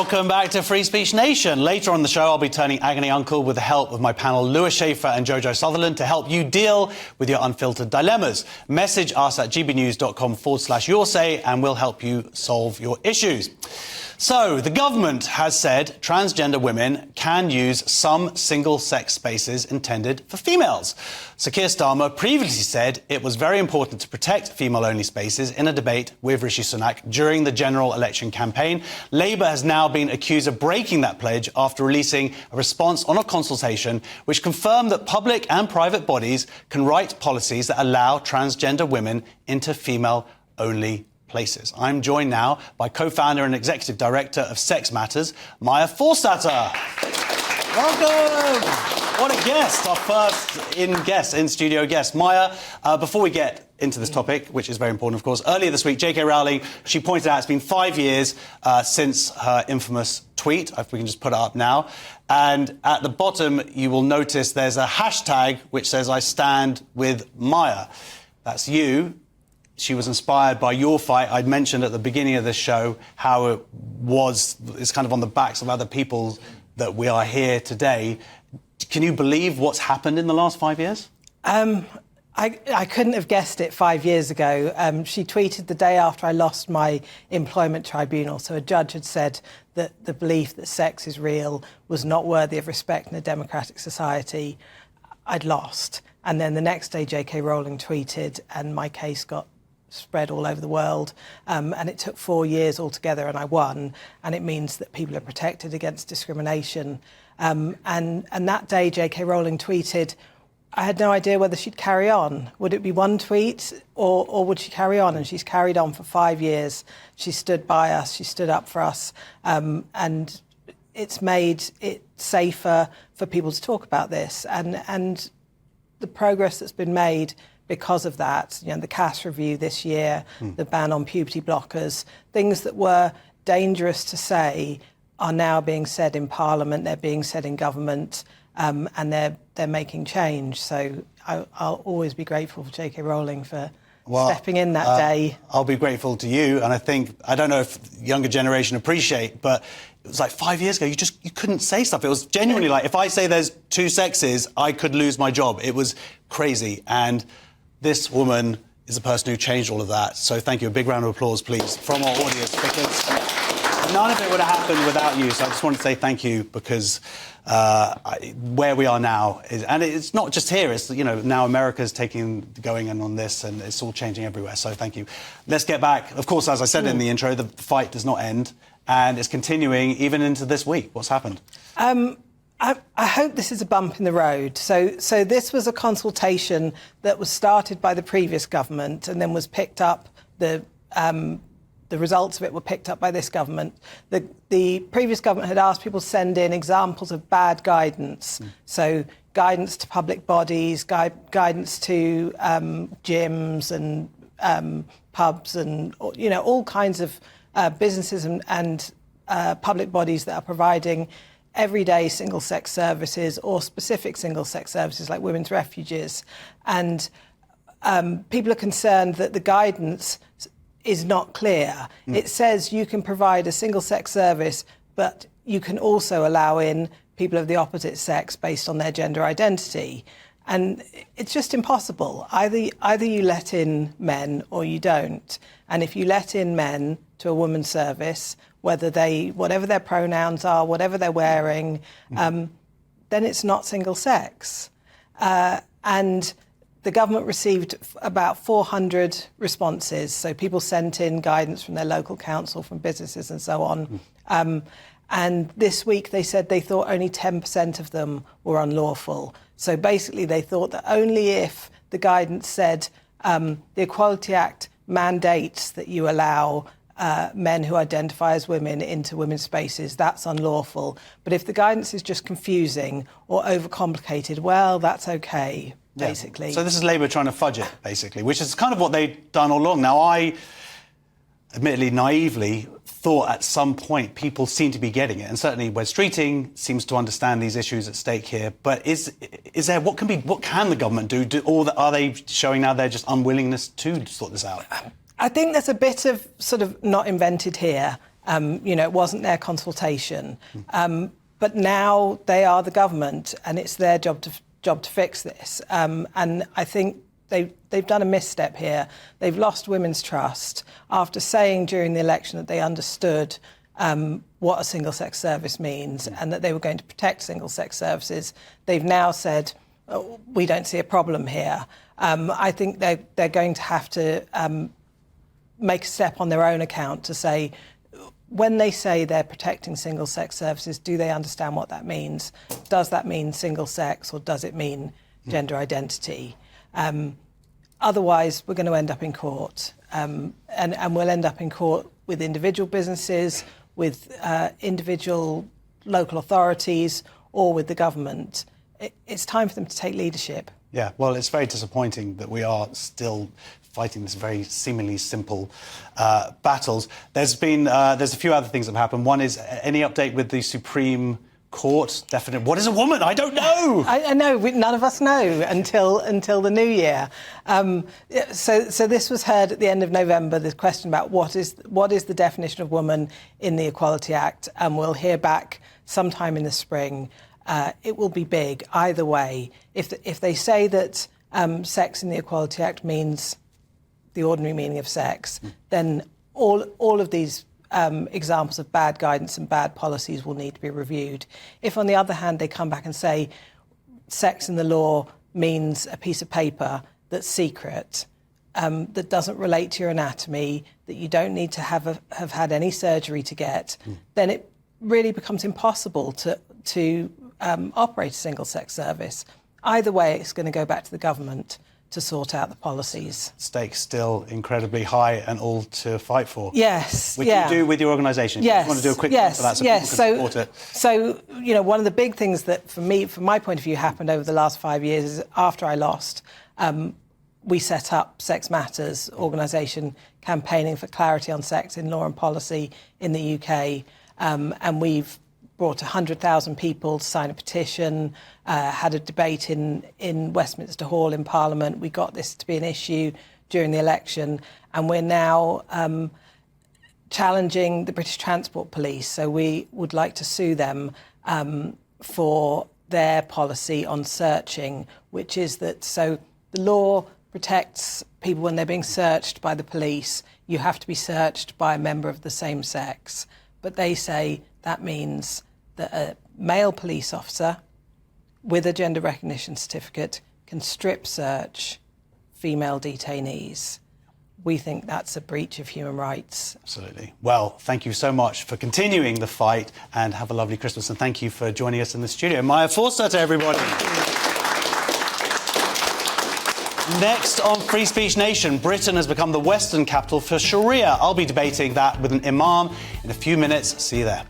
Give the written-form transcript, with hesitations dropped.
Welcome back to Free Speech Nation. Later on the show, I'll be turning agony uncle with the help of my panel Lewis Schaefer and Jojo Sutherland to help you deal with your unfiltered dilemmas. Message us at gbnews.com/your say and we'll help you solve your issues. So, the government has said transgender women can use some single-sex spaces intended for females. Sir Keir Starmer previously said it was very important to protect female-only spaces in a debate with Rishi Sunak during the general election campaign. Labour has now been accused of breaking that pledge after releasing a response on a consultation which confirmed that public and private bodies can write policies that allow transgender women into female-only places. I'm joined now by co-founder and executive director of Sex Matters, Maya Forstater. Welcome! What a guest, our first in-studio guest. Maya, before we get into this topic, which is very important, of course, earlier this week, J.K. Rowling, she pointed out it's been 5 years since her infamous tweet, if we can just put it up now, and at the bottom you will notice there's a hashtag which says, "I stand with Maya." That's you. She was inspired by your fight. I'd mentioned at the beginning of this show how it's kind of on the backs of other people that we are here today. Can you believe what's happened in the last 5 years? I couldn't have guessed it 5 years ago. She tweeted the day after I lost my employment tribunal. So a judge had said that the belief that sex is real was not worthy of respect in a democratic society. I'd lost. And then the next day, J.K. Rowling tweeted and my case got spread all over the world, and it took 4 years altogether, and I won, and it means that people are protected against discrimination. And that day, J.K. Rowling tweeted, I had no idea whether she'd carry on. Would it be one tweet, or would she carry on? And she's carried on for 5 years. She stood by us, she stood up for us, and it's made it safer for people to talk about this. And the progress that's been made because of that, the CAS review this year, the ban on puberty blockers, things that were dangerous to say are now being said in Parliament, they're being said in government, and they're making change. So I'll always be grateful for J.K. Rowling for stepping in that day. I'll be grateful to you, and I don't know if the younger generation appreciate, but it was like 5 years ago, you couldn't say stuff. It was genuinely like, if I say there's two sexes, I could lose my job. It was crazy, and this woman is the person who changed all of that. So thank you. A big round of applause, please, from our audience, because none of it would have happened without you. So I just want to say thank you, because where we are now and it's not just here. It's now America's going in on this, and it's all changing everywhere. So thank you. Let's get back. Of course, as I said in the intro, the fight does not end, and it's continuing even into this week. What's happened? I hope this is a bump in the road. So this was a consultation that was started by the previous government and then was picked up. The results of it were picked up by this government. The previous government had asked people to send in examples of bad guidance. So guidance to public bodies, guidance to gyms and pubs and all kinds of businesses and public bodies that are providing everyday single-sex services or specific single-sex services like women's refuges. And people are concerned that the guidance is not clear. It says you can provide a single-sex service, but you can also allow in people of the opposite sex based on their gender identity. And it's just impossible. Either you let in men or you don't. And if you let in men to a woman's service, whatever their pronouns are, whatever they're wearing, then it's not single sex. And the government received about 400 responses. So people sent in guidance from their local council, from businesses and so on. And this week they said they thought only 10% of them were unlawful. So basically they thought that only if the guidance said the Equality Act mandates that you allow men who identify as women into women's spaces, that's unlawful. But if the guidance is just confusing or overcomplicated, well, that's okay, basically. So this is Labour trying to fudge it, basically, which is kind of what they've done all along. Now, I, admittedly, naively, thought at some point people seem to be getting it, and certainly Wes Streeting seems to understand these issues at stake here. But is there what can the government do? Are they showing now their just unwillingness to sort this out? I think there's a bit of sort of not invented here. It wasn't their consultation. But now they are the government, and it's their job to fix this. And I think they've done a misstep here. They've lost women's trust after saying during the election that they understood what a single-sex service means and that they were going to protect single-sex services. They've now said, oh, we don't see a problem here. I think they're going to have to make a step on their own account to say, when they say they're protecting single-sex services, do they understand what that means? Does that mean single-sex, or does it mean gender identity? Otherwise, we're going to end up in court. And we'll end up in court with individual businesses, with individual local authorities, or with the government. It's time for them to take leadership. Yeah, well, it's very disappointing that we are still fighting this very seemingly simple battles. There's a few other things that have happened. One is any update with the Supreme Court? Definite. What is a woman? I don't know. I know. None of us know until the new year. So this was heard at the end of November. This question about what is the definition of woman in the Equality Act, and we'll hear back sometime in the spring. It will be big either way. If they say that sex in the Equality Act means the ordinary meaning of sex, then all of these examples of bad guidance and bad policies will need to be reviewed. If, on the other hand, they come back and say sex in the law means a piece of paper that's secret, that doesn't relate to your anatomy, that you don't need to have had any surgery to get, then it really becomes impossible to operate a single-sex service. Either way, it's going to go back to the government to sort out the policies. Stakes still incredibly high and all to fight for. Yes, Which you do with your organisation. Yes, you want to do a quick one for that so people can support it. So, one of the big things that, from my point of view, happened over the last 5 years is after I lost, we set up Sex Matters organisation campaigning for clarity on sex in law and policy in the UK, and we've brought 100,000 people to sign a petition, had a debate in Westminster Hall in Parliament. We got this to be an issue during the election, and we're now challenging the British Transport Police. So we would like to sue them for their policy on searching, which is that, so the law protects people when they're being searched by the police. You have to be searched by a member of the same sex. But they say that means that a male police officer with a gender recognition certificate can strip search female detainees. We think that's a breach of human rights. Absolutely. Well, thank you so much for continuing the fight, and have a lovely Christmas. And thank you for joining us in the studio. Maya Forstater, everybody. Next on Free Speech Nation, Britain has become the Western capital for Sharia. I'll be debating that with an imam in a few minutes. See you there.